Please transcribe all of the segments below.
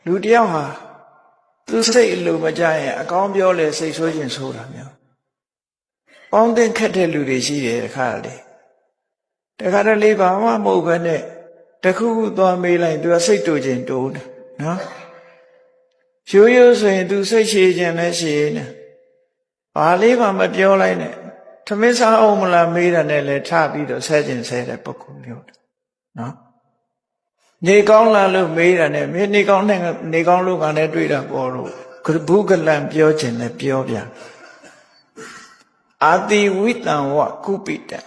လူတယောက်ဟာသူစိတ်အလိုမကျရင်အကောင်းပြောလေစိတ်ဆိုးခြင်းဆိုတာမျိုးပေါင်းတင်ခက်တဲ့လူတွေရှိတယ်တခါတလေဘာမှမဟုတ်ဘဲနဲ့တခုခုသွားမေးလိုက်သူကစိတ်တူခြင်းတိုးတယ်နော်ရိုးရိုးဆိုရင်သူစိတ်ရှည်ခြင်းလည်းရှည်နေဘာလေးမှမပြောလိုက်နဲ့ထမင်းစားအောင်မလားမေးတာနဲ့လည်းထပြီးတော့ဆဲခြင်းဆဲတဲ့ပုဂ္ဂိုလ်မျိုးနော်နေကောင်းလားလို့မေးတာနဲ့မင်းနေကောင်းလို့ကလည်းတွေ့တာပေါ်လို့ဘုကလံပြောခြင်းလည်းပြောပြအာတိဝိတံဝကုပိတံ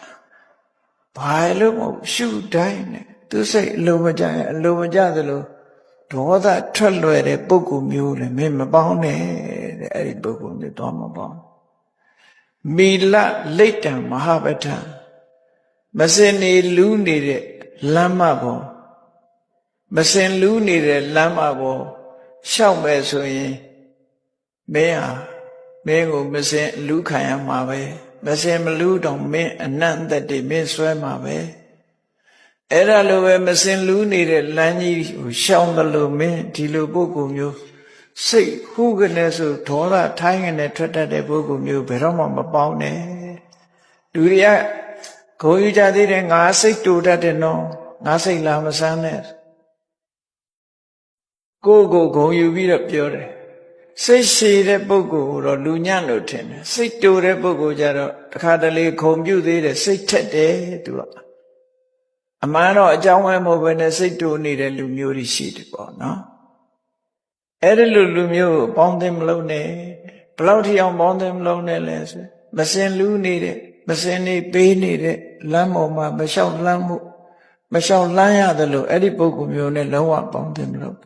ဘာလို့မဟုတ်ရှုတိုင်းနဲ့သူစိတ်အလိုမကျရင်အလိုမကျသလိုဒေါသထွက်လွယ်တဲ့ပုဂ္ဂိုလ်မျိုးလည်းမင်းမပေါင်းနဲ့တဲ့အဲ့ဒီပုဂ္ဂိုလ်မျိုးတော့မပေါင်းမီလလိတ်တံမဟာပဋ္ဌာမစင်နေလူးနေတဲ့လမ်းမပေါ်မစင်လူးနေတဲ့လမ်းမပေါ်ရှောက်မယ်ဆိုရင်မင်းကိုမစင်လူးခံရမှာပဲမစင်မလူးတော့မင်းအနန္တတ္တိမင်းဆွဲမှာပဲအဲ့ဒါလိုပဲမစင်လူးနေတဲ့လမ်းကြီးကိုရှောင်တယ်လို့မင်းဒီလိုပုဂ္ဂိုလ်မျိုးစိတ်ဟုကနေဆိုဒေါသထိုင်းကနေထွက်တတ်တဲ့ပုဂ္ဂိုလ်မျိုးဘယ်တော့မှမပေါင်းနဲ့လူတွေကဂုဏ်ယူကြသေးတယ်ငါစိတ်တူတတ်တယ်နော်ငါစိတ်လာမဆန်းနဲ့ကိုယ်ဂုဏ်ယူပြီးတော့ပြောတယ်စိတ်ရှည်တဲ့ပုဂ္ဂိုလ်ကိုတော့လူညံ့လို့ထင်တယ်စိတ်တူတဲ့ပုဂ္ဂိုလ်ကြတော့တခါတလေခုံပြုသေးတယ်စိတ်ထက်တယ်သူကအမှန်တော့အကြောင်းပဲမဟုတ်ဘဲနဲ့စိတ်တူနေတဲ့လူမျိုးတွေရှိတယ်ပေါ့နော်အဲ့ဒီလူမျိုးကိုပေါင်းသင်းမလုပ်နဲ့ဘယ်လောက်ထိအောင်ပေါင်းသင်းမလုပ်နဲ့လဲဆိုမစင်လူးနေတဲ့မစင်နေပေးနေတဲ့လမ်းပေါ်မှာမလျှောက်လမ်းရတယ်လို့အဲ့ဒီပုဂ္ဂိုလ်မျိုးနဲ့လုံးဝပေါင်းသင်းမလုပ်